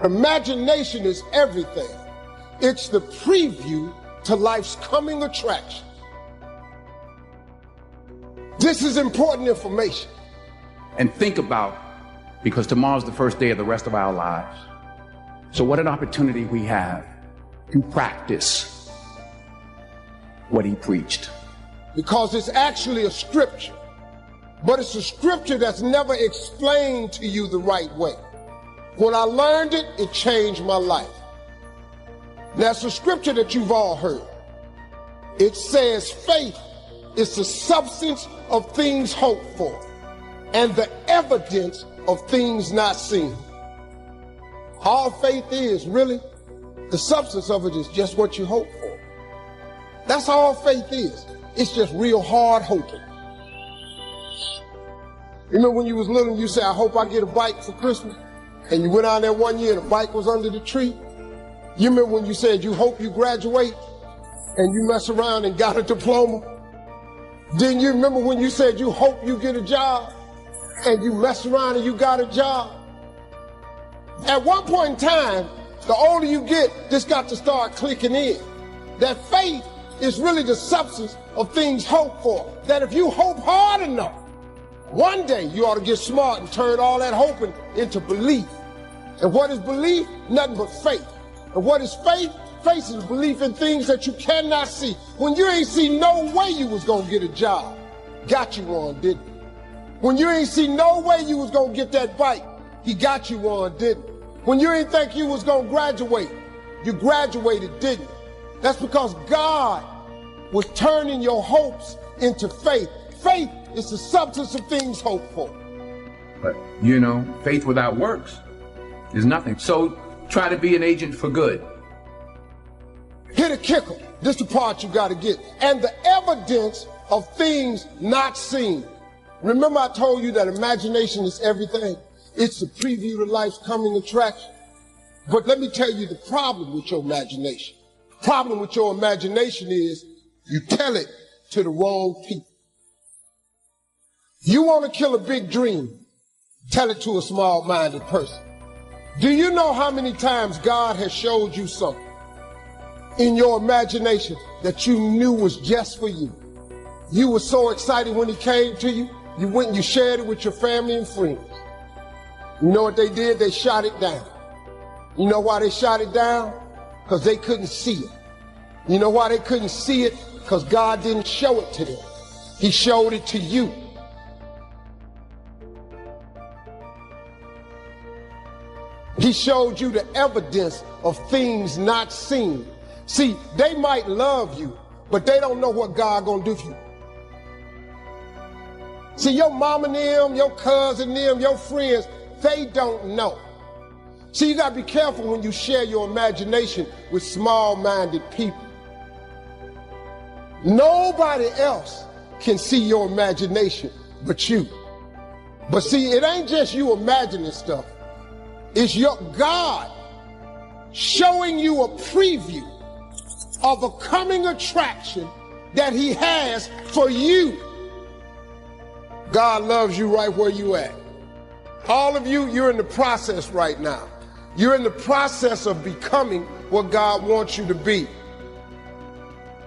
Imagination is everything. It's the preview to life's coming attraction. This is important information. And think about, because tomorrow's the first day of the rest of our lives. So what an opportunity we have to practice what he preached. Because it's actually a scripture, but it's a scripture that's never explained to you the right way. When I learned it, it changed my life. Now, it's a scripture that you've all heard. It says faith is the substance of things hoped for and the evidence of things not seen. All faith is, really, the substance of it is just what you hope for. That's all faith is. It's just real hard hoping. You remember when you was little and you said, I hope I get a bike for Christmas? And you went out there one year and the bike was under the tree? You remember when you said you hope you graduate and you mess around and got a diploma? Then you remember when you said you hope you get a job and you mess around and you got a job? At one point in time, the older you get, this got to start clicking in. That faith is really the substance of things hoped for. That if you hope hard enough, one day you ought to get smart and turn all that hoping into belief. And what is belief? Nothing but faith. And what is faith? Faith is belief in things that you cannot see. When you ain't see no way you was gonna get a job, got you one, didn't he? When you ain't see no way you was gonna get that bike, he got you one, didn't he? When you ain't think you was gonna graduate, you graduated, didn't you? That's because God was turning your hopes into faith. Faith is the substance of things hoped for. But, you know, faith without works is nothing. So try to be an agent for good. Hit a kicker. This is the part you got to get. And the evidence of things not seen. Remember I told you that imagination is everything. It's the preview to life's coming attraction. But let me tell you the problem with your imagination. The problem with your imagination is you tell it to the wrong people. You want to kill a big dream, tell it to a small-minded person. Do you know how many times God has showed you something in your imagination that you knew was just for you? You were so excited when he came to you, you went and you shared it with your family and friends. You know what they did? They shot it down. You know why they shot it down? Because they couldn't see it. You know why they couldn't see it? Because God didn't show it to them. He showed it to you. He showed you the evidence of things not seen. See, they might love you, but they don't know what God gonna do for you. See, your mom and them, your cousin them, your friends, they don't know. See, you gotta be careful when you share your imagination with small-minded people. Nobody else can see your imagination but you. But see, it ain't just you imagining stuff. It's your God showing you a preview of a coming attraction that he has for you. God loves you right where you at. All of you, you're in the process right now. You're in the process of becoming what God wants you to be.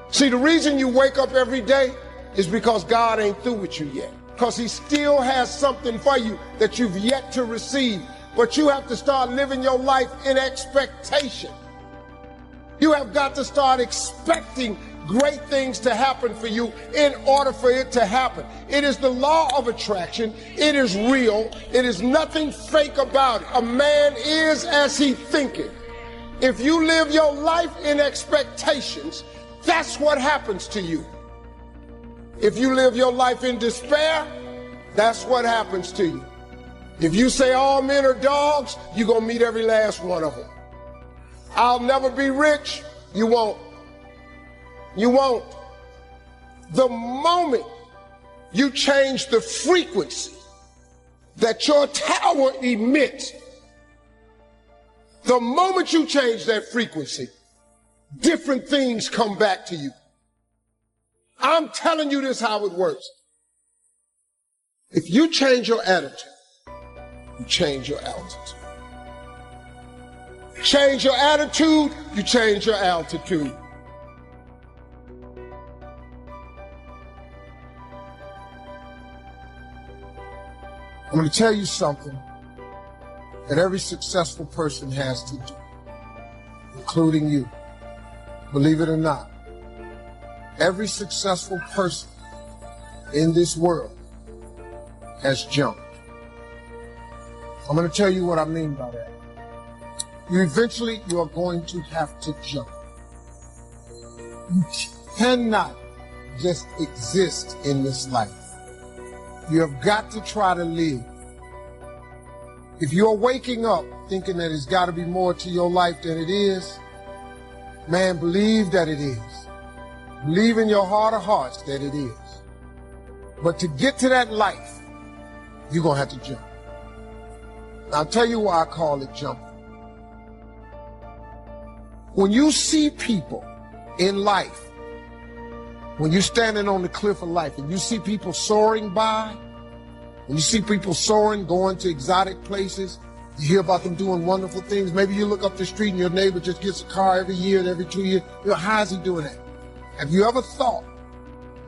See, the reason you wake up every day is because God ain't through with you yet. Because he still has something for you that you've yet to receive. But you have to start living your life in expectation. You have got to start expecting great things to happen for you in order for it to happen. It is the law of attraction. It is real. It is nothing fake about it. A man is as he thinketh. If you live your life in expectations, that's what happens to you. If you live your life in despair, that's what happens to you. If you say all men are dogs, you're going to meet every last one of them. I'll never be rich, you won't. You won't. The moment you change the frequency that your tower emits, the moment you change that frequency, different things come back to you. I'm telling you this how it works. If you change your attitude, you change your altitude. Change your attitude, you change your altitude. I'm going to tell you something that every successful person has to do, including you. Believe it or not, every successful person in this world has jumped. I'm going to tell you what I mean by that. Eventually, you are going to have to jump. You cannot just exist in this life. You have got to try to live. If you're waking up thinking that it's got to be more to your life than it is, man, believe that it is. Believe in your heart of hearts that it is. But to get to that life, you're going to have to jump. I'll tell you why I call it jumping. When you see people in life, when you're standing on the cliff of life and you see people soaring by, when you see people soaring, going to exotic places, you hear about them doing wonderful things. Maybe you look up the street and your neighbor just gets a car every year and every 2 years. You know, how is he doing that? Have you ever thought,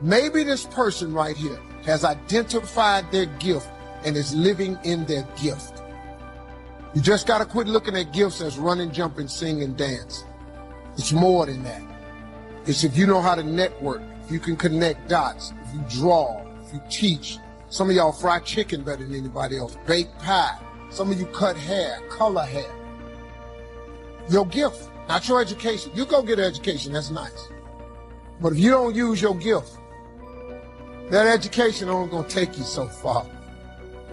maybe this person right here has identified their gift and is living in their gift? You just got to quit looking at gifts as running, jumping, sing, and dance. It's more than that. It's if you know how to network, if you can connect dots, if you draw, if you teach. Some of y'all fry chicken better than anybody else. Bake pie. Some of you cut hair, color hair. Your gift, not your education. You go get an education, that's nice. But if you don't use your gift, that education only gonna take you so far.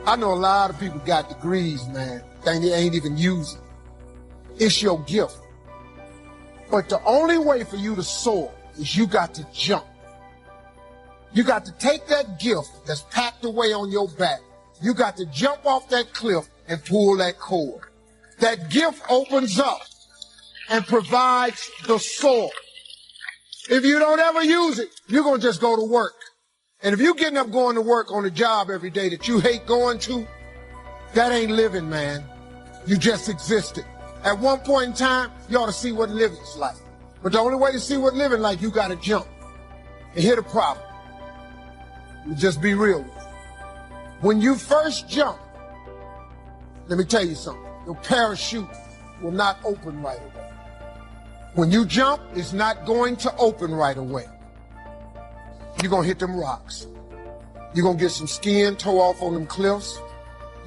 I know a lot of people got degrees, man. They ain't even using it. It's your gift. But the only way for you to soar is you got to jump. You got to take that gift that's packed away on your back. You got to jump off that cliff and pull that cord. That gift opens up and provides the soar. If you don't ever use it, you're going to just go to work. And if you're getting up going to work on a job every day that you hate going to, that ain't living, man. You just existed. At one point in time, you ought to see what living's like. But the only way to see what living like, you got to jump. And here's the problem. You just be real with it. When you first jump, let me tell you something. Your parachute will not open right away. When you jump, it's not going to open right away. You're going to hit them rocks. You're going to get some skin tore off on them cliffs.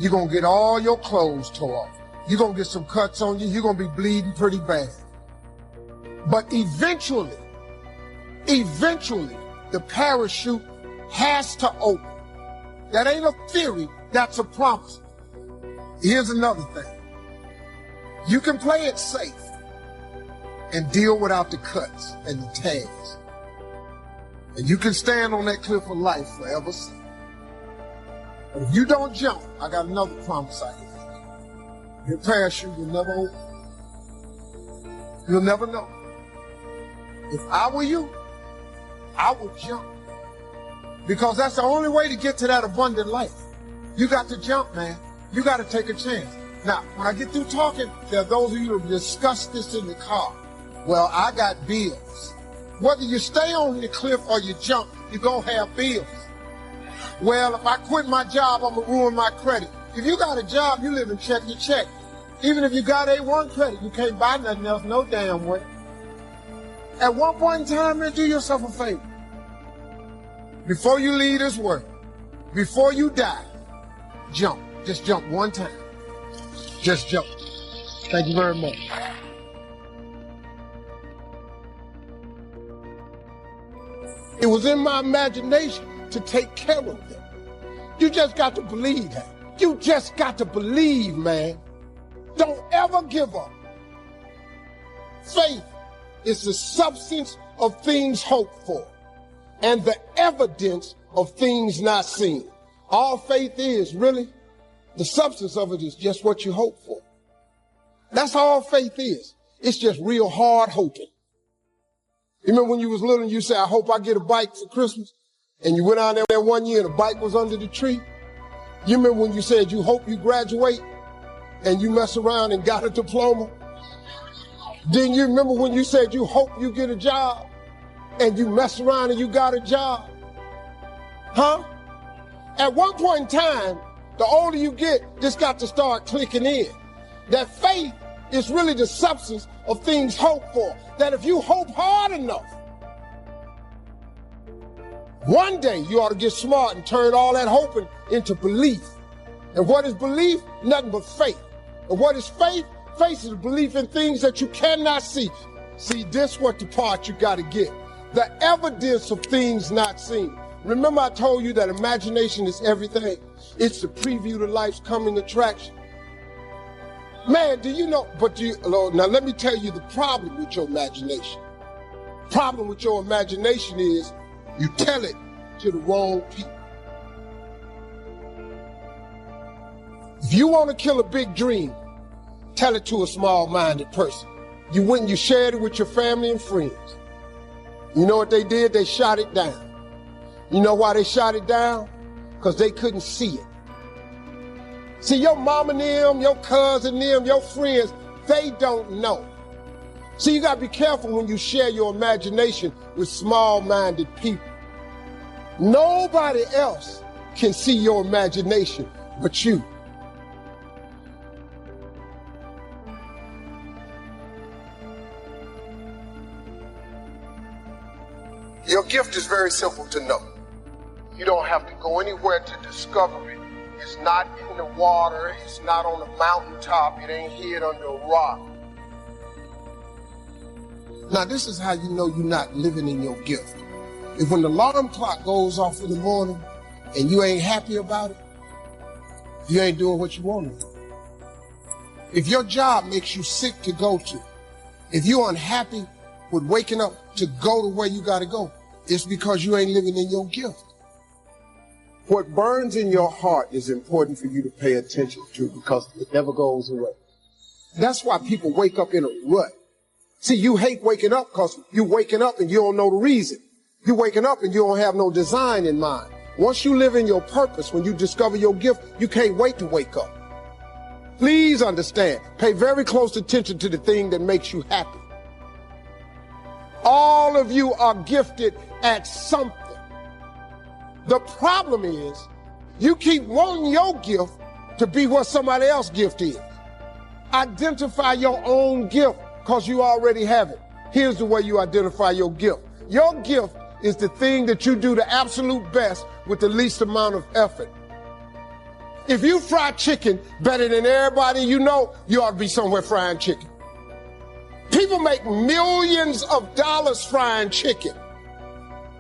You're going to get all your clothes tore off. You're going to get some cuts on you. You're going to be bleeding pretty bad. But eventually, the parachute has to open. That ain't a theory, that's a promise. Here's another thing. You can play it safe and deal without the cuts and the tags. And you can stand on that cliff of life forever. But if you don't jump, I got another promise I give you. Your parachute will never open. You'll never know. If I were you, I would jump. Because that's the only way to get to that abundant life. You got to jump, man. You got to take a chance. Now, when I get through talking, there are those of you who discuss this in the car. Well, I got bills. Whether you stay on the cliff or you jump, you're going to have bills. Well, if I quit my job, I'm going to ruin my credit. If you got a job, you live in check to check. Even if you got A1 credit, you can't buy nothing else no damn way. At one point in time, man, do yourself a favor. Before you leave this world, before you die, jump. Just jump one time. Just jump. Thank you very much. It was in my imagination to take care of them. You just got to believe that. You just got to believe, man. Don't ever give up. Faith is the substance of things hoped for and the evidence of things not seen. All faith is, really, the substance of it is just what you hope for. That's all faith is. It's just real hard hoping. You remember when you was little and you said, I hope I get a bike for Christmas? And you went out there one year and the bike was under the tree? You remember when you said you hope you graduate and you mess around and got a diploma? Didn't you remember when you said you hope you get a job and you mess around and you got a job? Huh? At one point in time, the older you get, this got to start clicking in. That faith is really the substance of things hoped for. That if you hope hard enough, one day you ought to get smart and turn all that hoping into belief. And what is belief? Nothing but faith. And what is faith? Faith is a belief in things that you cannot see. See, this what the part you got to get. The evidence of things not seen. Remember I told you that imagination is everything. It's the preview to life's coming attraction. Man, do you know, now let me tell you the problem with your imagination. Problem with your imagination is you tell it to the wrong people. If you want to kill a big dream, tell it to a small-minded person. You went and you shared it with your family and friends. You know what they did? They shot it down. You know why they shot it down? Because they couldn't see it. See, your mom and them, your cousin them, your friends, they don't know. See, you got to be careful when you share your imagination with small-minded people. Nobody else can see your imagination but you. Your gift is very simple to know. You don't have to go anywhere to discover it. It's not in the water. It's not on a mountaintop. It ain't hid under a rock. Now, this is how you know you're not living in your gift. If when the alarm clock goes off in the morning and you ain't happy about it, you ain't doing what you want to do. If your job makes you sick to go to, if you're unhappy with waking up to go to where you got to go, it's because you ain't living in your gift. What burns in your heart is important for you to pay attention to because it never goes away. That's why people wake up in a rut. See, you hate waking up because you're waking up and you don't know the reason. You're waking up and you don't have no design in mind. Once you live in your purpose, when you discover your gift, you can't wait to wake up. Please understand, pay very close attention to the thing that makes you happy. All of you are gifted at something. The problem is, you keep wanting your gift to be what somebody else's gift is. Identify your own gift because you already have it. Here's the way you identify your gift. Your gift is the thing that you do the absolute best with the least amount of effort. If you fry chicken better than everybody you know, you ought to be somewhere frying chicken. People make millions of dollars frying chicken.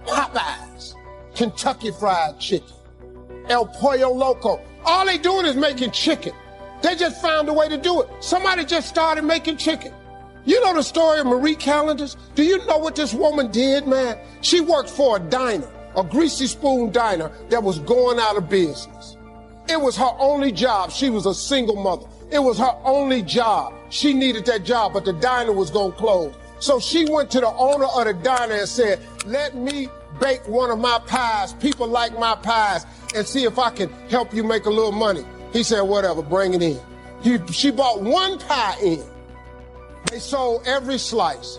Popeyes, Kentucky Fried Chicken, El Pollo Loco. All they doing is making chicken. They just found a way to do it. Somebody just started making chicken. You know the story of Marie Callender's? Do you know what this woman did, man? She worked for a diner, a greasy spoon diner that was going out of business. It was her only job. She was a single mother. It was her only job. She needed that job, but the diner was going to close. So she went to the owner of the diner and said, let me bake one of my pies. People like my pies, and see if I can help you make a little money. He said, whatever, bring it in. She bought one pie in. They sold every slice.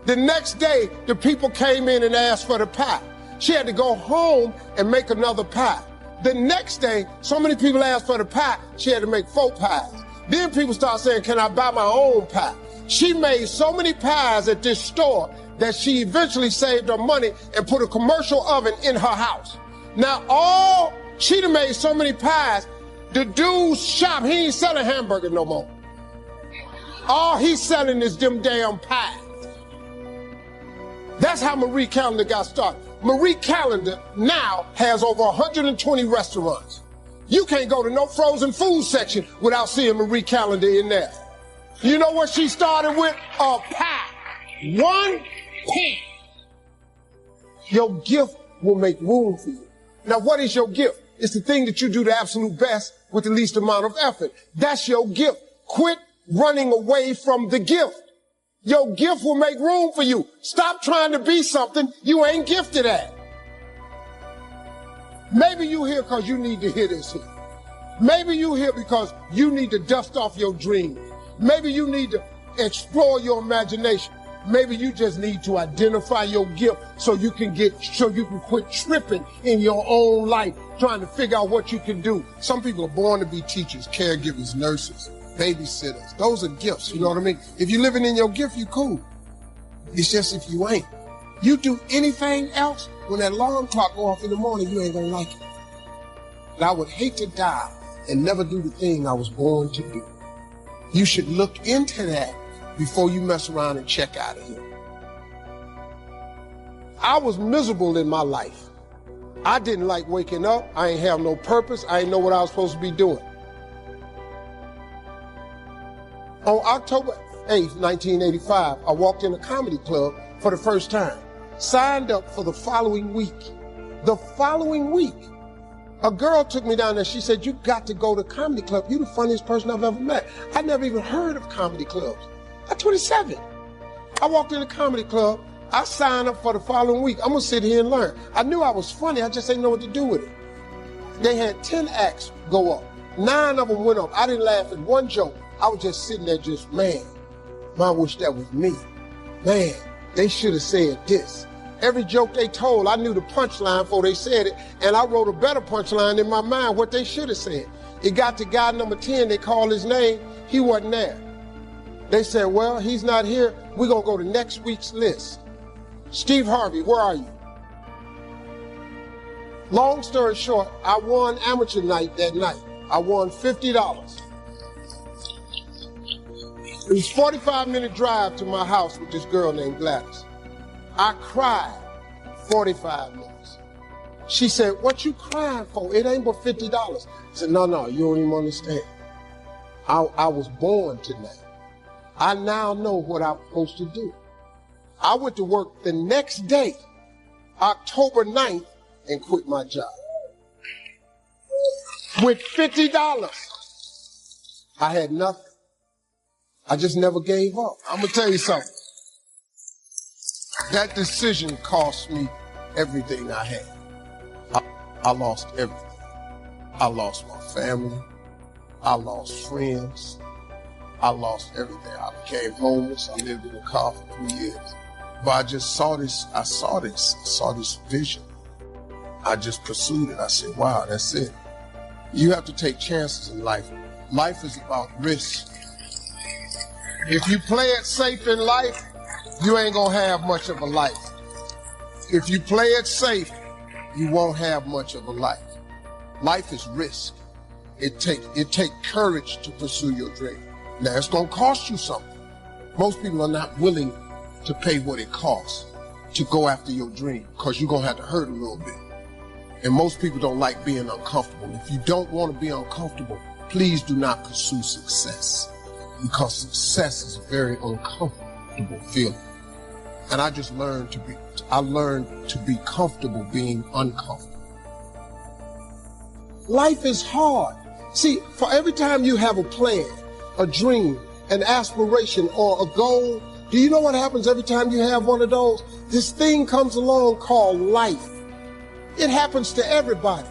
The next day, the people came in and asked for the pie. She had to go home and make another pie. The next day, so many people asked for the pie, she had to make 4 pies. Then people started saying, can I buy my own pie? She made so many pies at this store that she eventually saved her money and put a commercial oven in her house. Now, she done made so many pies, the dude's shop, he ain't selling hamburger no more. All he's selling is them damn pies. That's how Marie Callender got started. Marie Callender now has over 120 restaurants. You can't go to no frozen food section without seeing Marie Callender in there. You know what she started with? A pie. One pie. Your gift will make room for you. Now, what is your gift? It's the thing that you do the absolute best with the least amount of effort. That's your gift. Quit running away from the gift. Your gift will make room for you. Stop trying to be something you ain't gifted at. Maybe you here because you need to hear this here. Maybe you here because you need to dust off your dreams. Maybe you need to explore your imagination. Maybe you just need to identify your gift so you can quit tripping in your own life, trying to figure out what you can do. Some people are born to be teachers, caregivers, nurses, babysitters. Those are gifts, you know what I mean? If you're living in your gift, you cool. It's just if you ain't. You do anything else, when that alarm clock go off in the morning, you ain't gonna like it. And I would hate to die and never do the thing I was born to do. You should look into that before you mess around and check out of here. I was miserable in my life. I didn't like waking up. I ain't have no purpose. I ain't know what I was supposed to be doing. On October 8th, 1985, I walked in a comedy club for the first time. Signed up for the following week. The following week, a girl took me down there. She said, "You got to go to comedy club. You're the funniest person I've ever met." I never even heard of comedy clubs. I'm 27. I walked in the comedy club. I signed up for the following week. I'm going to sit here and learn. I knew I was funny. I just didn't know what to do with it. They had 10 acts go up. 9 of them went up. I didn't laugh at one joke. I was just sitting there just, man, I wish that was me. Man, they should have said this. Every joke they told, I knew the punchline before they said it, and I wrote a better punchline in my mind, what they should have said. It got to guy number 10, they called his name, he wasn't there. They said, "Well, he's not here, we're gonna go to next week's list. Steve Harvey, where are you?" Long story short, I won amateur night that night. I won $50. It was a 45-minute drive to my house with this girl named Gladys. I cried 45 minutes. She said, "What you crying for? It ain't but $50. I said, No, you don't even understand. I was born tonight. I now know what I'm supposed to do." I went to work the next day, October 9th, and quit my job. With $50. I had nothing. I just never gave up. I'm going to tell you something. That decision cost me everything I had. I lost everything. I lost my family. I lost friends. I lost everything. I became homeless. I lived in a car for 3 years. But I just saw this vision. I just pursued it. I said, wow, that's it. You have to take chances in life. Life is about risk. If you play it safe in life, you ain't gonna have much of a life. If you play it safe, you won't have much of a life. Life is risk. It take courage to pursue your dream. Now, it's gonna cost you something. Most people are not willing to pay what it costs to go after your dream, because you're gonna have to hurt a little bit. And most people don't like being uncomfortable. If you don't want to be uncomfortable, please do not pursue success, because success is a very uncomfortable feeling. And I learned to be comfortable being uncomfortable. Life is hard. See, for every time you have a plan, a dream, an aspiration, or a goal, do you know what happens every time you have one of those? This thing comes along called life. It happens to everybody.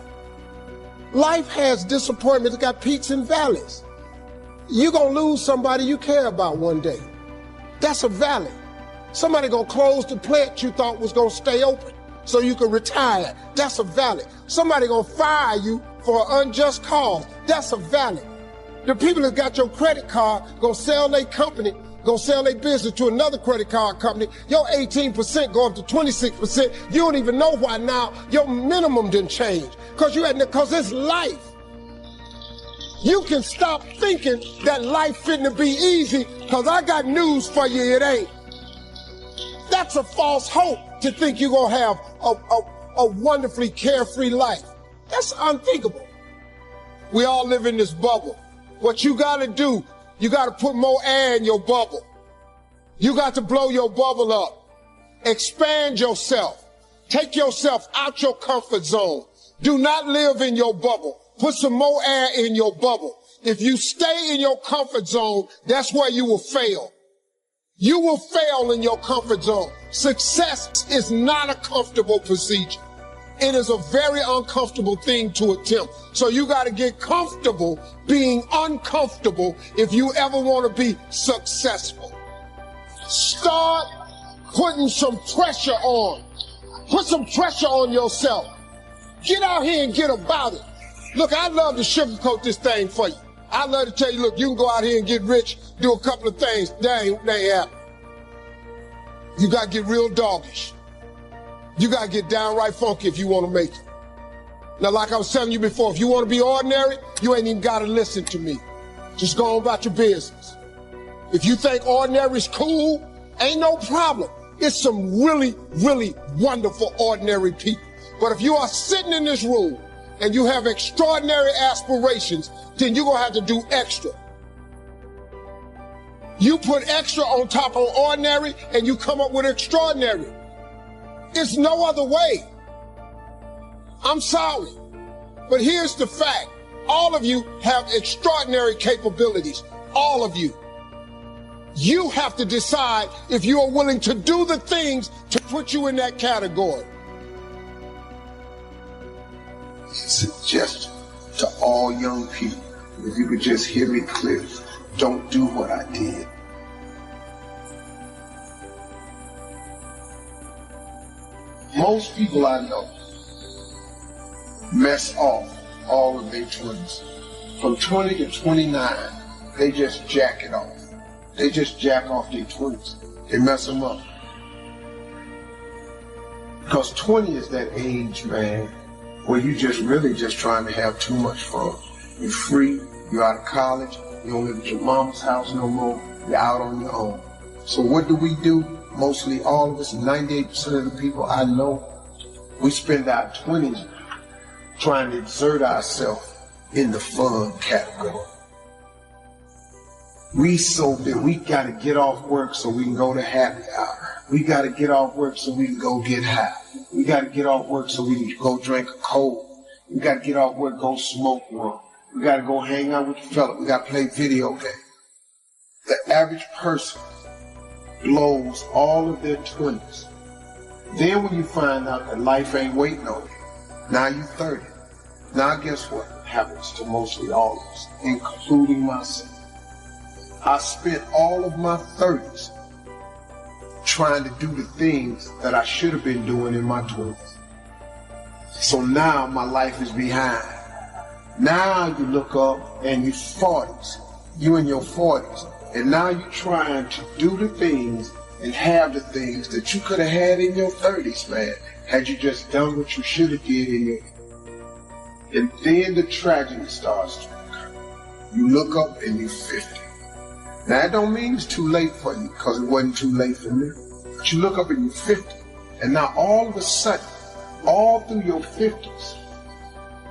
Life has disappointments. It's got peaks and valleys. You're going to lose somebody you care about one day. That's a valley. Somebody going to close the plant you thought was going to stay open so you can retire. That's a valley. Somebody going to fire you for an unjust cause. That's a valley. The people that got your credit card going to sell their company, going to sell their business to another credit card company. Your 18% go up to 26%. You don't even know why now. Your minimum didn't change because it's life. You can stop thinking that life fitting be easy, because I got news for you, it ain't. That's a false hope to think you're going to have a wonderfully carefree life. That's unthinkable. We all live in this bubble. What you got to do, you got to put more air in your bubble. You got to blow your bubble up. Expand yourself. Take yourself out your comfort zone. Do not live in your bubble. Put some more air in your bubble. If you stay in your comfort zone, that's where you will fail. You will fail in your comfort zone. Success is not a comfortable procedure. It is a very uncomfortable thing to attempt. So you got to get comfortable being uncomfortable if you ever want to be successful. Start putting some pressure on. Put some pressure on yourself. Get out here and get about it. Look, I'd love to sugarcoat this thing for you. I'd love to tell you, look, you can go out here and get rich, do a couple of things. That ain't happening. You got to get real doggish. You got to get downright funky if you want to make it. Now, like I was telling you before, if you want to be ordinary, you ain't even got to listen to me. Just go on about your business. If you think ordinary is cool, ain't no problem. It's some really, really wonderful ordinary people. But if you are sitting in this room and you have extraordinary aspirations, then you're going to have to do extra. You put extra on top of ordinary and you come up with extraordinary. It's no other way. I'm sorry, but here's the fact. All of you have extraordinary capabilities. All of you. You have to decide if you are willing to do the things to put you in that category. Suggestion to all young people, if you could just hear me clearly, don't do what I did. Most people I know mess off all of their 20s. From 20 to 29, they just jack it off. They just jack off their 20s. They mess them up. Because 20 is that age, man, where you just really just trying to have too much fun. You're free, you're out of college, you don't live at your mama's house no more, you're out on your own. So what do? Mostly all of us, 98% of the people I know, we spend our 20s trying to exert ourselves in the fun category. We so big, we gotta get off work so we can go to happy hour. We gotta get off work so we can go get high. We gotta get off work so we can go drink a Coke. We gotta get off work, go smoke one. We gotta go hang out with the fella. We gotta play video games. The average person blows all of their 20s. Then when you find out that life ain't waiting on you, now you're 30. Now guess what happens to mostly all of us, including myself? I spent all of my 30s trying to do the things that I should have been doing in my 20s. So now my life is behind. Now you look up and you're 40s. You in your 40s. And now you're trying to do the things and have the things that you could have had in your 30s, man, had you just done what you should have did in your 30s. And then the tragedy starts to occur. You look up and you're 50. Now that don't mean it's too late for you, because it wasn't too late for me. But you look up and you're 50. And now all of a sudden, all through your 50s,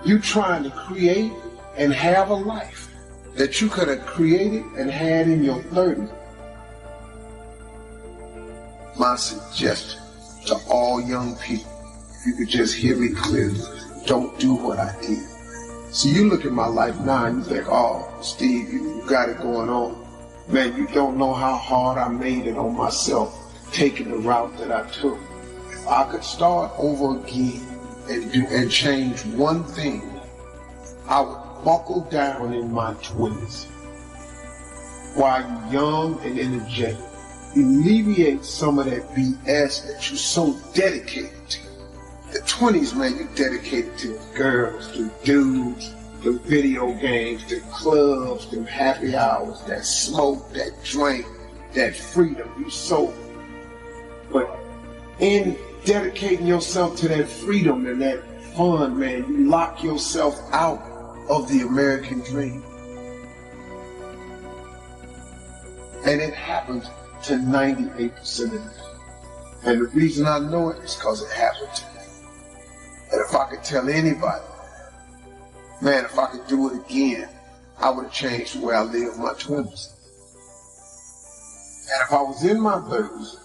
you trying to create and have a life that you could have created and had in your 30s. My suggestion to all young people, if you could just hear me clearly, don't do what I did. See, you look at my life now and you think, oh, Steve, you got it going on. Man, you don't know how hard I made it on myself, taking the route that I took. If I could start over again and change one thing, I would buckle down in my 20s while you're young and energetic. Alleviate some of that BS that you're so dedicated to. The 20s, man, you're dedicated to the girls, the dudes, the video games, the clubs, the happy hours, that smoke, that drink, that freedom. You so. But in dedicating yourself to that freedom and that fun, man, you lock yourself out of the American dream. And it happens to 98% of them. And the reason I know it is because it happened to me. And if I could tell anybody, man, if I could do it again, I would have changed the way I lived my 20s. And if I was in my 30s,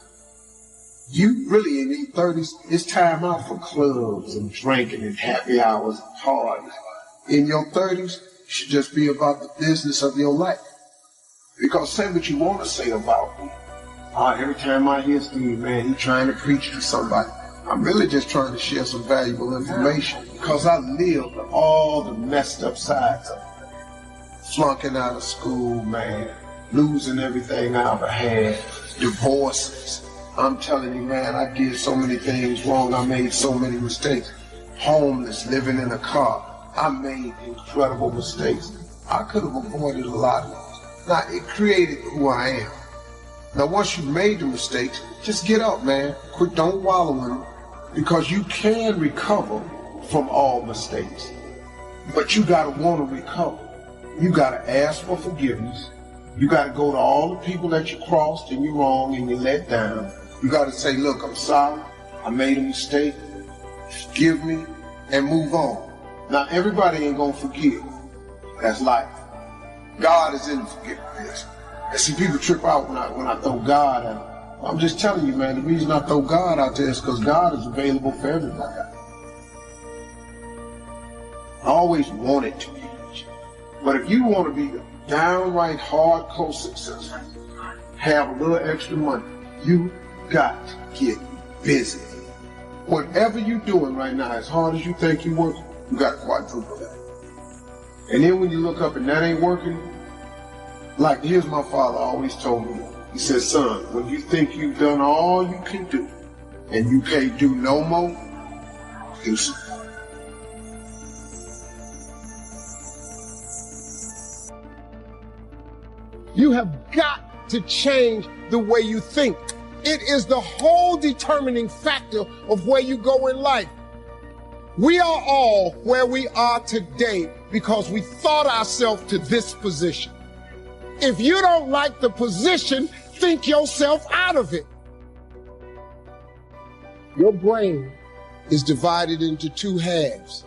you really in your 30s, it's time out for clubs and drinking and happy hours and parties. In your 30s, it should just be about the business of your life. Because say what you want to say about me. Every time I hear Steve, man, he's trying to preach to somebody. I'm really just trying to share some valuable information because I lived all the messed up sides of it. Flunking out of school, man, losing everything I ever had, divorces. I'm telling you, man, I did so many things wrong. I made so many mistakes. Homeless, living in a car. I made incredible mistakes. I could have avoided a lot of those. Now, it created who I am. Now, once you've made the mistakes, just get up, man. Quit, don't wallow in them, because you can recover from all mistakes. But you got to want to recover. You got to ask for forgiveness. You got to go to all the people that you crossed and you wronged and you let down. You got to say, look, I'm sorry. I made a mistake. Forgive me and move on. Now, everybody ain't going to forgive. That's life. God is in forgiveness. And see, people trip out when I throw God out. I'm just telling you, man, the reason I throw God out there is because God is available for everybody. I always wanted to be. But if you want to be the downright hardcore successful, have a little extra money, you got to get busy. Whatever you're doing right now, as hard as you think you're working, you got to quadruple that. And then when you look up and that ain't working, like here's my father always told me, he said, son, when you think you've done all you can do and you can't do no more, do something. You have got to change the way you think. It is the whole determining factor of where you go in life. We are all where we are today because we thought ourselves to this position. If you don't like the position, think yourself out of it. Your brain is divided into two halves,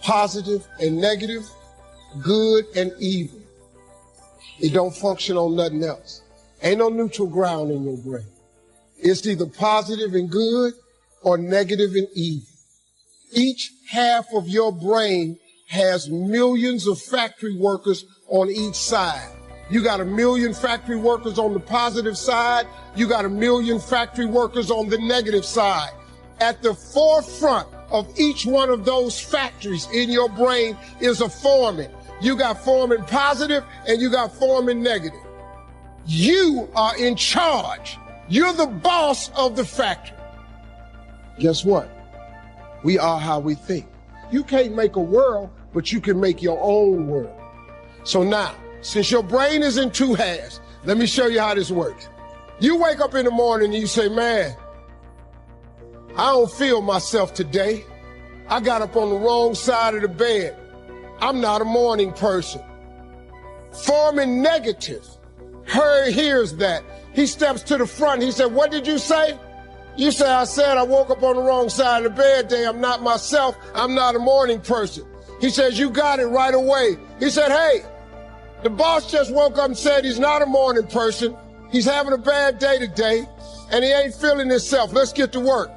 positive and negative, good and evil. It don't function on nothing else. Ain't no neutral ground in your brain. It's either positive and good or negative and evil. Each half of your brain has millions of factory workers on each side. You got 1 million factory workers on the positive side. You got 1 million factory workers on the negative side. At the forefront of each one of those factories in your brain is a foreman. You got foreman positive and you got foreman negative. You are in charge. You're the boss of the factory. Guess what? We are how we think. You can't make a world, but you can make your own world. So now, since your brain is in two halves, let me show you how this works. You wake up in the morning and you say, man, I don't feel myself today. I got up on the wrong side of the bed. I'm not a morning person. Foreman negative hears that. He steps to the front. He said, what did you say? You say, I said I woke up on the wrong side of the bed today. I'm not myself. I'm not a morning person. He says, you got it right away. He said, hey, the boss just woke up and said he's not a morning person. He's having a bad day today, and he ain't feeling himself. Let's get to work.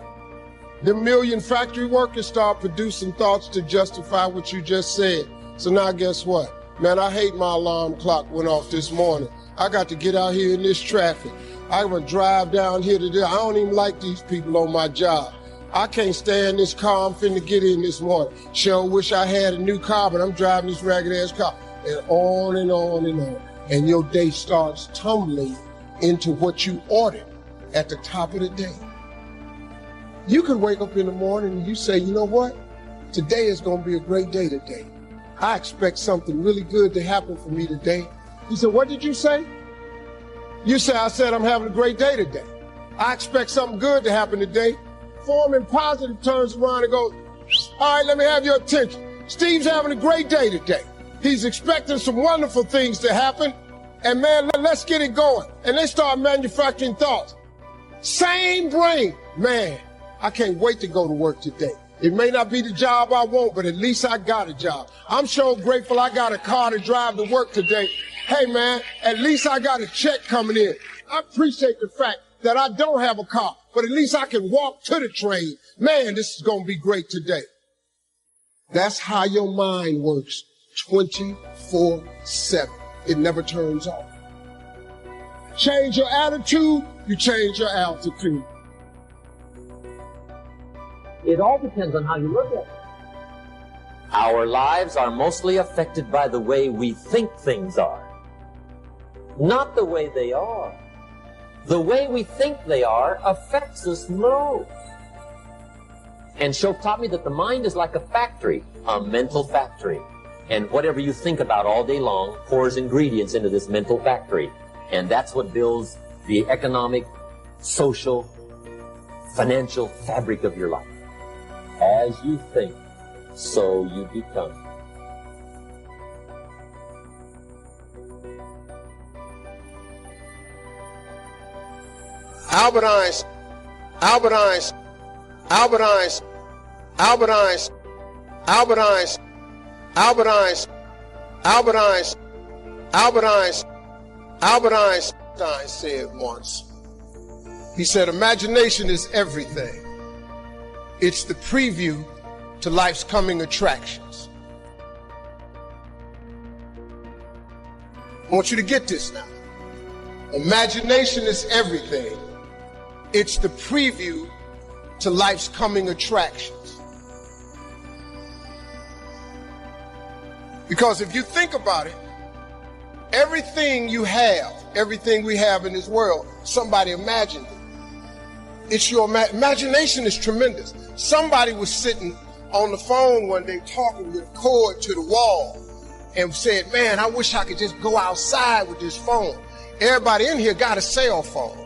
The 1 million factory workers start producing thoughts to justify what you just said. So now guess what? Man, I hate my alarm clock went off this morning. I got to get out here in this traffic. I'm going to drive down here today. I don't even like these people on my job. I can't stand this car I'm finna get in this morning. Sure wish I had a new car, but I'm driving this ragged-ass car. And on and on and on. And your day starts tumbling into what you ordered at the top of the day. You could wake up in the morning and you say, you know what? Today is going to be a great day today. I expect something really good to happen for me today. He said, what did you say? You say, I said I'm having a great day today. I expect something good to happen today. Foreman positive turns around and goes, all right, let me have your attention. Steve's having a great day today. He's expecting some wonderful things to happen. And man, let's get it going. And they start manufacturing thoughts. Same brain. Man, I can't wait to go to work today. It may not be the job I want, but at least I got a job. I'm so grateful I got a car to drive to work today. Hey man, at least I got a check coming in. I appreciate the fact that I don't have a car, but at least I can walk to the train. Man, this is going to be great today. That's how your mind works 24/7. It never turns off. Change your attitude, you change your altitude. It all depends on how you look at it. Our lives are mostly affected by the way we think things are, not the way they are. The way we think they are affects us most. And Shope taught me that the mind is like a factory, a mental factory. And whatever you think about all day long pours ingredients into this mental factory. And that's what builds the economic, social, financial fabric of your life. As you think, so you become. Albert Einstein, Albert Einstein, Albert Einstein, Albert Einstein, Albert Einstein, Albert Einstein, Albert Einstein, Albert Einstein, Albert Einstein said once, he said, imagination is everything. It's the preview to life's coming attractions. I want you to get this now. Imagination is everything. It's the preview to life's coming attractions. Because if you think about it, everything you have, everything we have in this world, somebody imagined it. It's your imagination is tremendous. Somebody was sitting on the phone one day talking with a cord to the wall and said, man, I wish I could just go outside with this phone. Everybody in here got a cell phone.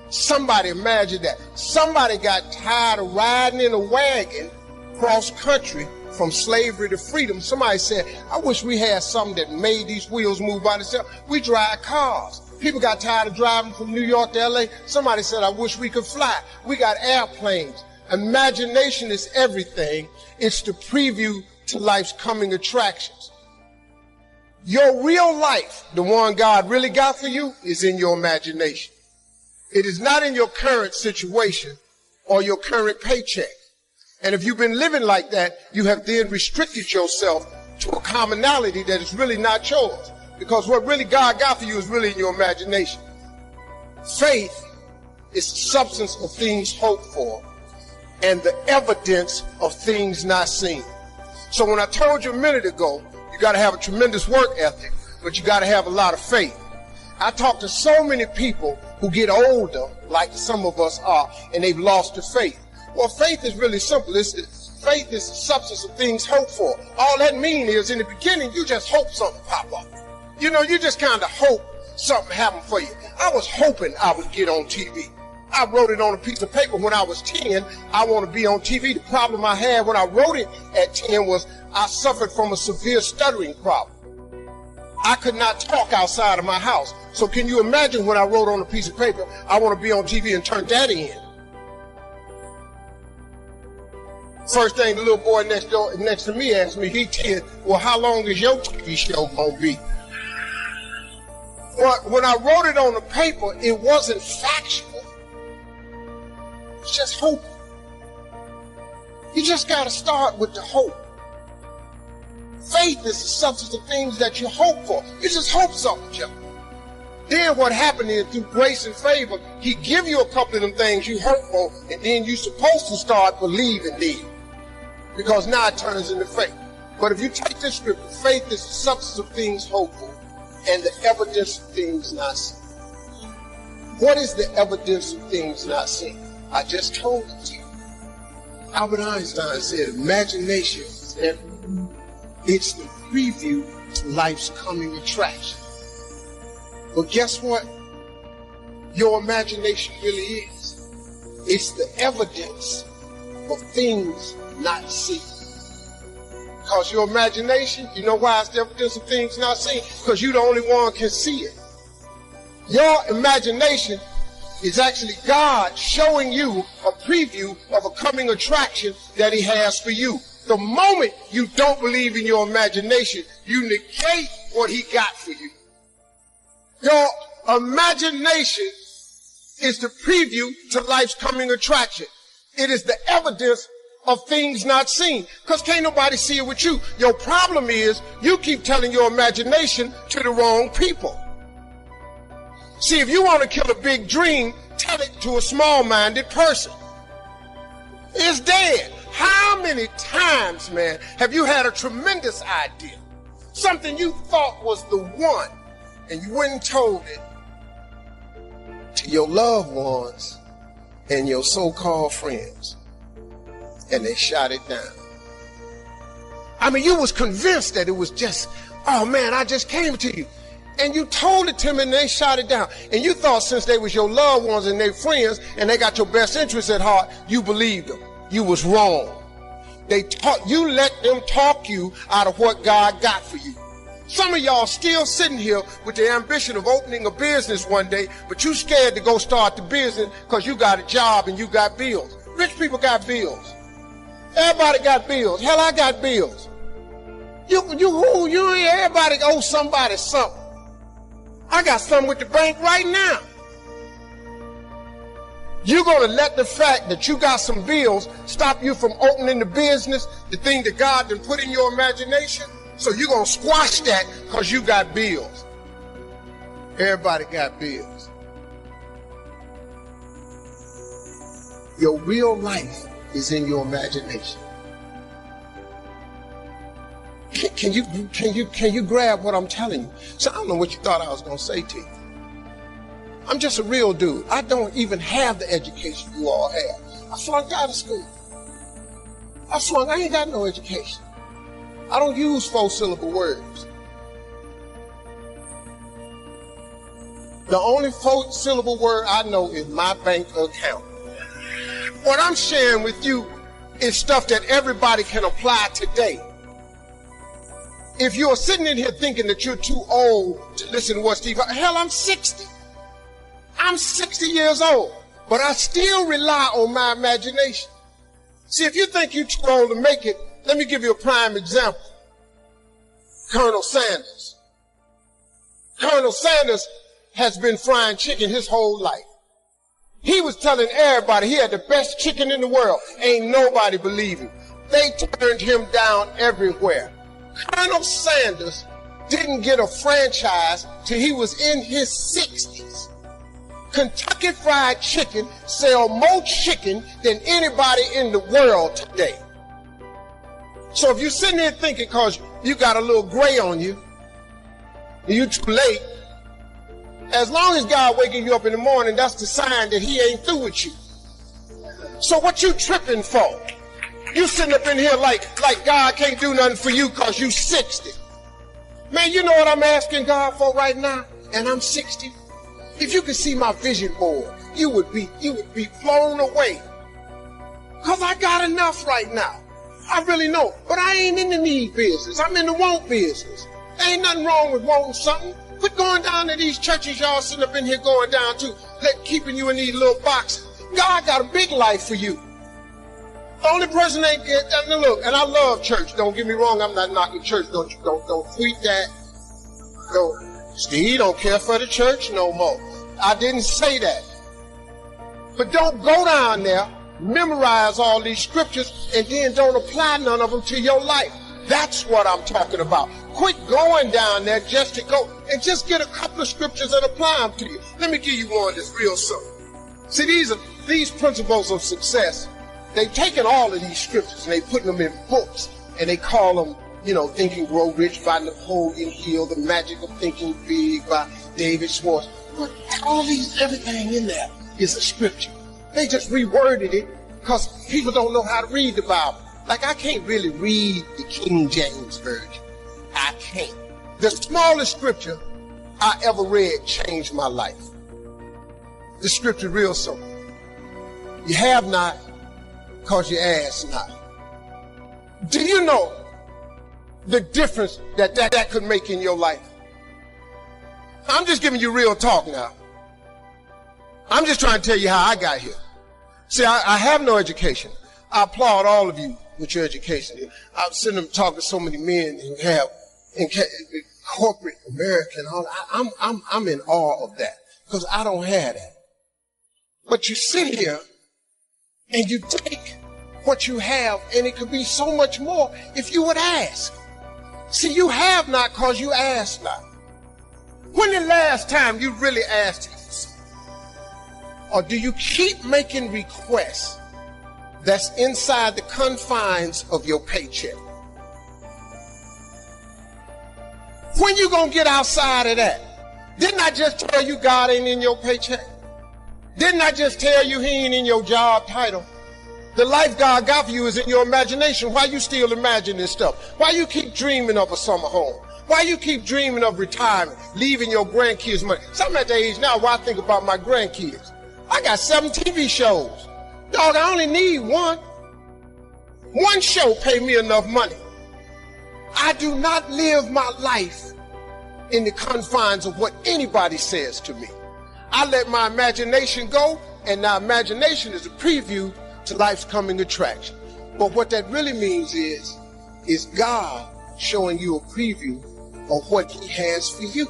Somebody imagined that. Somebody got tired of riding in a wagon cross country from slavery to freedom. Somebody said, I wish we had something that made these wheels move by themselves. We drive cars. People got tired of driving from New York to LA. Somebody said, I wish we could fly. We got airplanes. Imagination is everything. It's the preview to life's coming attractions. Your real life, the one God really got for you, is in your imagination. It is not in your current situation or your current paycheck. And if you've been living like that, you have then restricted yourself to a commonality that is really not yours. Because what really God got for you is really in your imagination. Faith is the substance of things hoped for and the evidence of things not seen. So when I told you a minute ago, you got to have a tremendous work ethic, but you got to have a lot of faith. I talk to so many people who get older, like some of us are, and they've lost their faith. Well, faith is really simple. Faith is the substance of things hoped for. All that means is in the beginning, you just hope something pop up. You know, you just kind of hope something happened for you. I was hoping I would get on TV. I wrote it on a piece of paper when I was 10. I want to be on TV. The problem I had when I wrote it at 10 was I suffered from a severe stuttering problem. I could not talk outside of my house. So can you imagine when I wrote on a piece of paper, I want to be on TV and turned that in? First thing the little boy next to me asked me, he said, well, how long is your TV show going to be? But when I wrote it on the paper, it wasn't factual. It's just hope. You just got to start with the hope. Faith is the substance of things that you hope for. You just hope something, Joe. Then what happened is through grace and favor, he give you a couple of them things you hope for, and then you're supposed to start believing them. Because now it turns into faith. But if you take this scripture, faith is the substance of things hoped for and the evidence of things not seen. What is the evidence of things not seen? I just told it to you. Albert Einstein said, imagination is everything. It's the preview to life's coming attraction. But guess what? Your imagination really is. It's the evidence of things not seen. Because your imagination, you know why it's the evidence of things not seen? Because you're the only one can see it. Your imagination is actually God showing you a preview of a coming attraction that he has for you. The moment you don't believe in your imagination, you negate what he got for you. Your imagination is the preview to life's coming attraction. It is the evidence of things not seen. Because can't nobody see it with you. Your problem is you keep telling your imagination to the wrong people. See, if you want to kill a big dream, tell it to a small-minded person. It's dead. How many times, man, have you had a tremendous idea? Something you thought was the one, and you went and told it to your loved ones and your so-called friends, and they shot it down. I mean, you was convinced that it was just, oh man, I just came to you. And you told it to them and they shot it down. And you thought since they was your loved ones and their friends and they got your best interests at heart, you believed them. You was wrong. You let them talk you out of what God got for you. Some of y'all still sitting here with the ambition of opening a business one day, but you scared to go start the business because you got a job and you got bills. Rich people got bills. Everybody got bills. Hell, I got bills. Everybody owes somebody something. I got something with the bank right now. You're going to let the fact that you got some bills stop you from opening the business, the thing that God done put in your imagination? So you're going to squash that because you got bills. Everybody got bills. Your real life is in your imagination. Can you grab what I'm telling you? So I don't know what you thought I was going to say to you. I'm just a real dude. I don't even have the education you all have. I flunked out of school. I ain't got no education. I don't use 4-syllable words. The only 4-syllable word I know is my bank account. What I'm sharing with you is stuff that everybody can apply today. If you're sitting in here thinking that you're too old to listen to what Steve, hell, I'm 60. I'm 60 years old, but I still rely on my imagination. See, if you think you're too old to make it, let me give you a prime example. Colonel Sanders. Colonel Sanders has been frying chicken his whole life. He was telling everybody he had the best chicken in the world. Ain't nobody believe him. They turned him down everywhere. Colonel Sanders didn't get a franchise till he was in his 60s. Kentucky Fried Chicken sell more chicken than anybody in the world today. So if you're sitting there thinking because you got a little gray on you, you're too late, as long as God waking you up in the morning, that's the sign that he ain't through with you. So what you tripping for? You sitting up in here like God can't do nothing for you because you 60. Man, you know what I'm asking God for right now? And I'm 60. If you could see my vision board, you would be blown away. Because I got enough right now. I really know. But I ain't in the need business. I'm in the want business. There ain't nothing wrong with wanting something. Quit going down to these churches y'all sitting up in here going down to, keeping you in these little boxes. God got a big life for you. The only person ain't get, and look, and I love church. Don't get me wrong, I'm not knocking church. Don't tweet that. Steve don't care for the church no more. I didn't say that. But don't go down there, memorize all these scriptures, and then don't apply none of them to your life. That's what I'm talking about. Quit going down there just to go, and just get a couple of scriptures and apply them to you. Let me give you one that's real simple. See, these principles of success. They've taken all of these scriptures and they put them in books and they call them, Think and Grow Rich by Napoleon Hill, The Magic of Thinking Big by David Schwartz. But everything in there is a scripture. They just reworded it because people don't know how to read the Bible. Like I can't really read the King James Version. I can't. The smallest scripture I ever read changed my life. The scripture real simple. You have not, because you ask not. Do you know the difference that could make in your life? I'm just giving you real talk now. I'm just trying to tell you how I got here. See, I have no education. I applaud all of you with your education. I've seen them talk to so many men who have in corporate America and all that. I'm in awe of that because I don't have that. But you sit here and you take what you have, and it could be so much more if you would ask. See, you have not because you ask not. When the last time you really asked him? Or do you keep making requests that's inside the confines of your paycheck? When you gonna get outside of that? Didn't I just tell you God ain't in your paycheck? Didn't I just tell you he ain't in your job title? The life God got for you is in your imagination. Why you still imagine this stuff? Why you keep dreaming of a summer home? Why you keep dreaming of retirement, leaving your grandkids money? So I'm at the age now where I think about my grandkids. I got 7 TV shows. Dog, I only need one. One show pay me enough money. I do not live my life in the confines of what anybody says to me. I let my imagination go, and now imagination is a preview to life's coming attraction. But what that really means is God showing you a preview of what he has for you.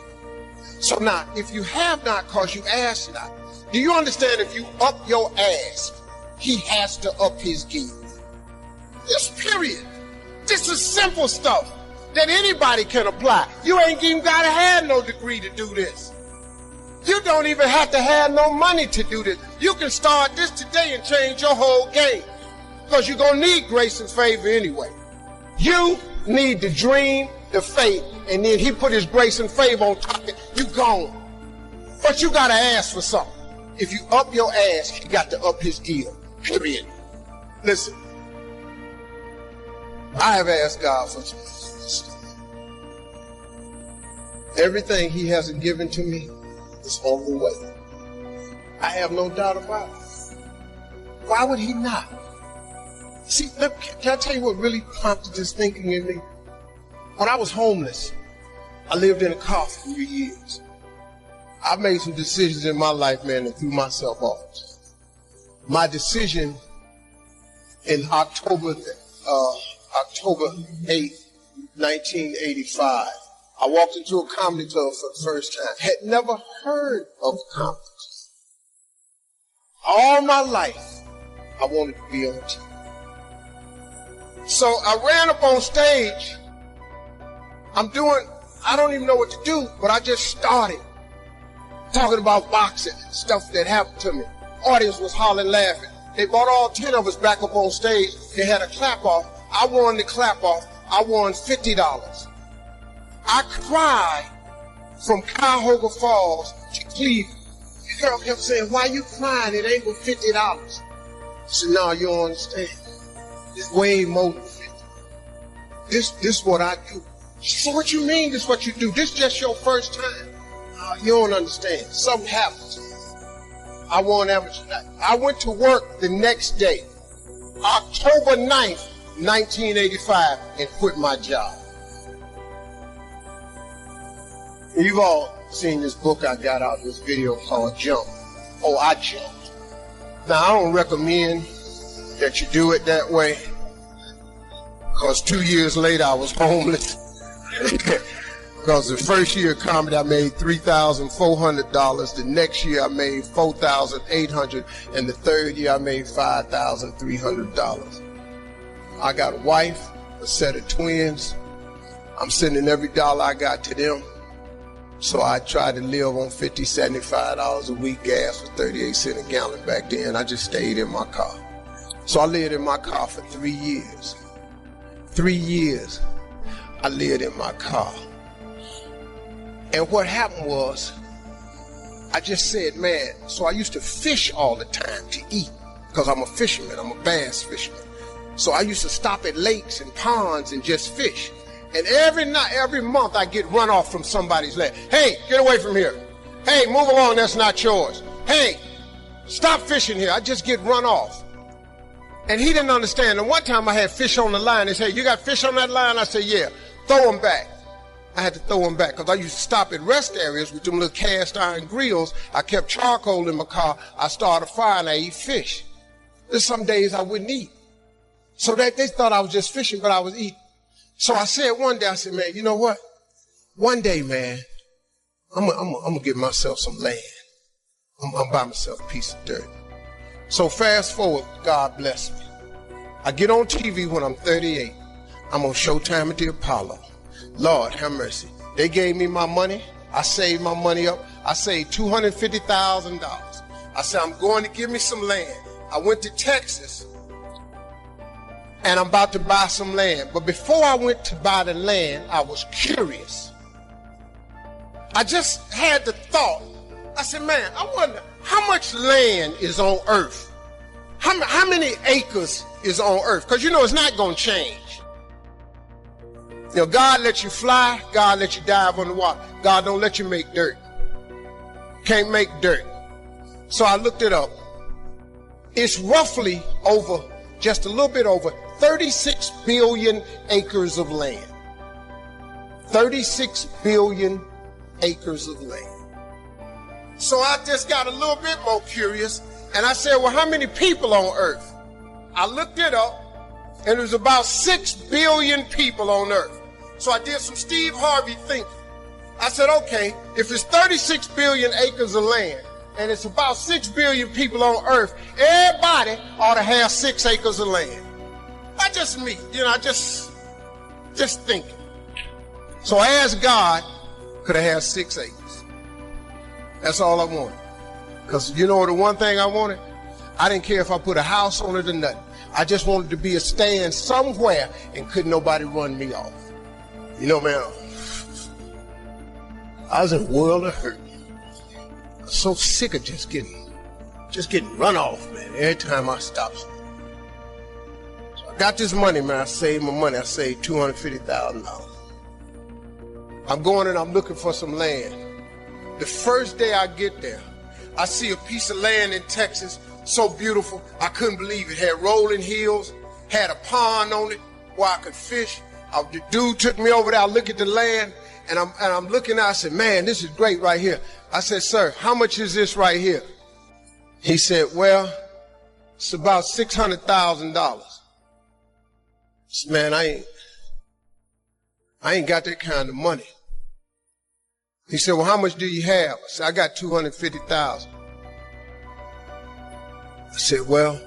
So now, if you have not because you ask not, do you understand if you up your ass, he has to up his gear? This period. This is simple stuff that anybody can apply. You ain't even got to have no degree to do this. You don't even have to have no money to do this. You can start this today and change your whole game, because you're going to need grace and favor anyway. You need the dream, the faith, and then he put his grace and favor on top of it. You gone. But you got to ask for something. If you up your ass, he got to up his gear. Period. Listen, I have asked God for something. Everything he hasn't given to me is on the way. I have no doubt about it. Why would he not? See, can I tell you what really prompted this thinking in me? When I was homeless, I lived in a car for 3 years. I've made some decisions in my life, man, that threw myself off. My decision in October 8th, 1985, I walked into a comedy club for the first time. Had never heard of comedy. All my life, I wanted to be on TV. So I ran up on stage. I don't even know what to do, but I just started talking about boxing, stuff that happened to me. Audience was hollering, laughing. They brought all 10 of us back up on stage. They had a clap off. I won the clap off. I won $50. I cried from Cuyahoga Falls to Cleveland. The girl kept saying, "Why you crying? It ain't but $50. I said, "No, you don't understand. It's way more than 50. This what I do." She said, "What you mean this what you do? This just your first time." You don't understand. Something happened. I won amateur night. I went to work the next day, October 9th, 1985, and quit my job. You've all seen this book I got out, this video called Jump. Oh, I jumped. Now, I don't recommend that you do it that way, because 2 years later I was homeless. Because the first year of comedy I made $3,400. The next year I made $4,800. And the third year I made $5,300. I got a wife, a set of twins. I'm sending every dollar I got to them. So I tried to live on $50, $75 a week. Gas was 38 cents a gallon back then. I just stayed in my car. So I lived in my car for 3 years. 3 years I lived in my car. And what happened was, I just said, man, so I used to fish all the time to eat, because I'm a fisherman, I'm a bass fisherman. So I used to stop at lakes and ponds and just fish. And every month I get run off from somebody's land. "Hey, get away from here. Hey, move along, that's not yours. Hey, stop fishing here." I just get run off. And he didn't understand. And one time I had fish on the line. He said, "You got fish on that line?" I said, "Yeah." "Throw them back." I had to throw them back, because I used to stop at rest areas with them little cast iron grills. I kept charcoal in my car. I started a fire and I eat fish. There's some days I wouldn't eat. So they thought I was just fishing, but I was eating. So I said one day, I said, "Man, you know what? One day, man, I'm gonna give myself some land. I'm gonna buy myself a piece of dirt." So fast forward, God bless me. I get on TV when I'm 38. I'm on Showtime at the Apollo. Lord have mercy. They gave me my money. I saved my money up. I saved $250,000. I said, I'm going to give me some land. I went to Texas, and I'm about to buy some land. But before I went to buy the land, I was curious. I just had the thought. I said, man, I wonder, how much land is on earth? How many acres is on earth? Because you know it's not going to change. You know, God lets you fly. God lets you dive on the water. God don't let you make dirt. Can't make dirt. So I looked it up. It's roughly over, just a little bit over 36 billion acres of land. 36 billion acres of land. So I just got a little bit more curious, and I said, well, how many people on earth? I looked it up, and there's about 6 billion people on earth. So I did some Steve Harvey thinking. I said, okay, if it's 36 billion acres of land, and it's about 6 billion people on earth, everybody ought to have 6 acres of land. Not just me, you know, just thinking. So I asked God, could I have 6 acres? That's all I wanted. Because you know the one thing I wanted? I didn't care if I put a house on it or nothing. I just wanted to be a stand somewhere and couldn't nobody run me off. You know, man, I was in a world of hurt. I was so sick of just getting run off, man, every time I stopped. So I got this money, man. I saved my money. I saved $250,000. I'm going and I'm looking for some land. The first day I get there, I see a piece of land in Texas, so beautiful, I couldn't believe it. Had rolling hills, had a pond on it where I could fish. The dude took me over there, I look at the land, and I'm looking out, I said, man, this is great right here. I said, sir, how much is this right here? He said, well, it's about $600,000. I said, man, I ain't got that kind of money. He said, well, how much do you have? I said, I got $250,000. I said, well,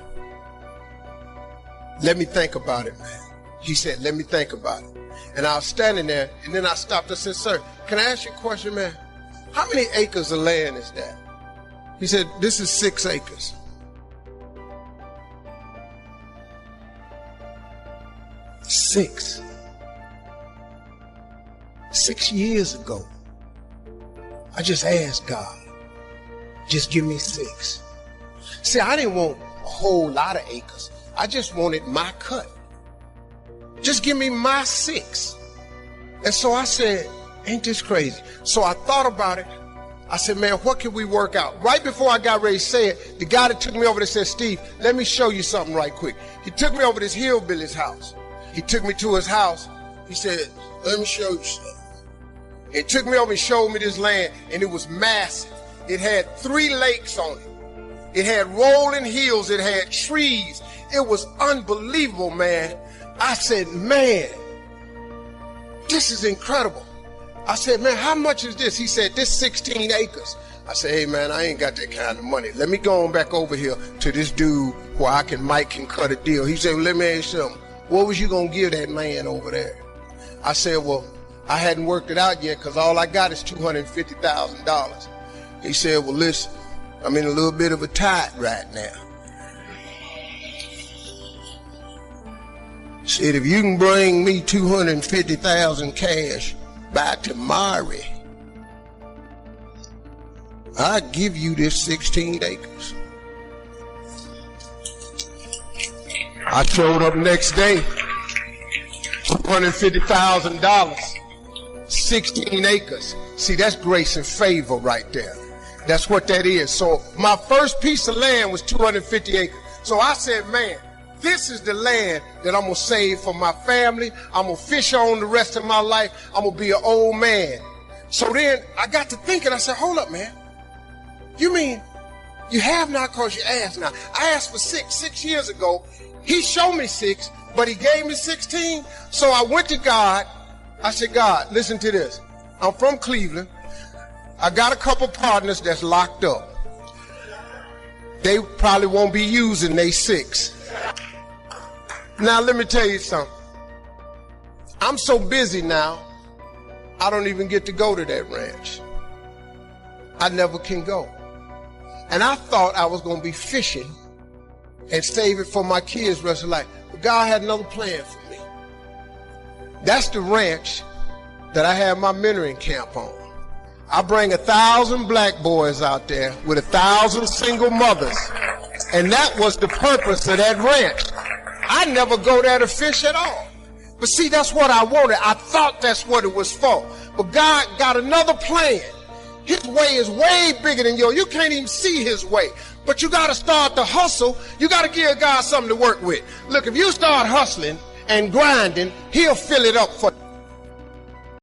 let me think about it, man. He said, let me think about it. And I was standing there, and then I stopped. I said, sir, can I ask you a question, man? How many acres of land is that? He said, this is 6 acres. 6. 6 years ago, I just asked God, just give me 6. See, I didn't want a whole lot of acres. I just wanted my cut. Just give me my 6. And so I said, ain't this crazy? So I thought about it. I said, man, what can we work out? Right before I got ready to say it, the guy that took me over there said, Steve, let me show you something right quick. He took me over to this hillbilly's house. He took me to his house. He said, let me show you something. He took me over and showed me this land, and it was massive. It had 3 lakes on it. It had rolling hills. It had trees. It was unbelievable, man. I said, man, this is incredible. I said, man, how much is this? He said, this 16 acres. I said, hey, man, I ain't got that kind of money. Let me go on back over here to this dude where Mike can cut a deal. He said, well, let me ask you something. What was you going to give that man over there? I said, well, I hadn't worked it out yet because all I got is $250,000. He said, well, listen, I'm in a little bit of a tight right now. He said, if you can bring me $250,000 cash by tomorrow, I'll give you this 16 acres. I showed up next day, $250,000, 16 acres. See, that's grace and favor right there. That's what that is. So my first piece of land was 250 acres. So I said, man, this is the land that I'm going to save for my family. I'm going to fish on the rest of my life. I'm going to be an old man. So then I got to thinking, I said, hold up, man. You mean you have not because you asked now? I asked for 6 years ago. He showed me 6, but he gave me 16. So I went to God. I said, God, listen to this. I'm from Cleveland. I got a couple partners that's locked up. They probably won't be using they 6. Now, let me tell you something. I'm so busy now, I don't even get to go to that ranch. I never can go. And I thought I was going to be fishing and save it for my kids' rest of life. But God had another plan for me. That's the ranch that I have my mentoring camp on. I bring 1,000 black boys out there with 1,000 single mothers. And that was the purpose of that ranch. I never go there to fish at all. But see, that's what I wanted. I thought that's what it was for. But God got another plan. His way is way bigger than yours. You can't even see his way. But you got to start to hustle. You got to give God something to work with. Look, if you start hustling and grinding, he'll fill it up for you.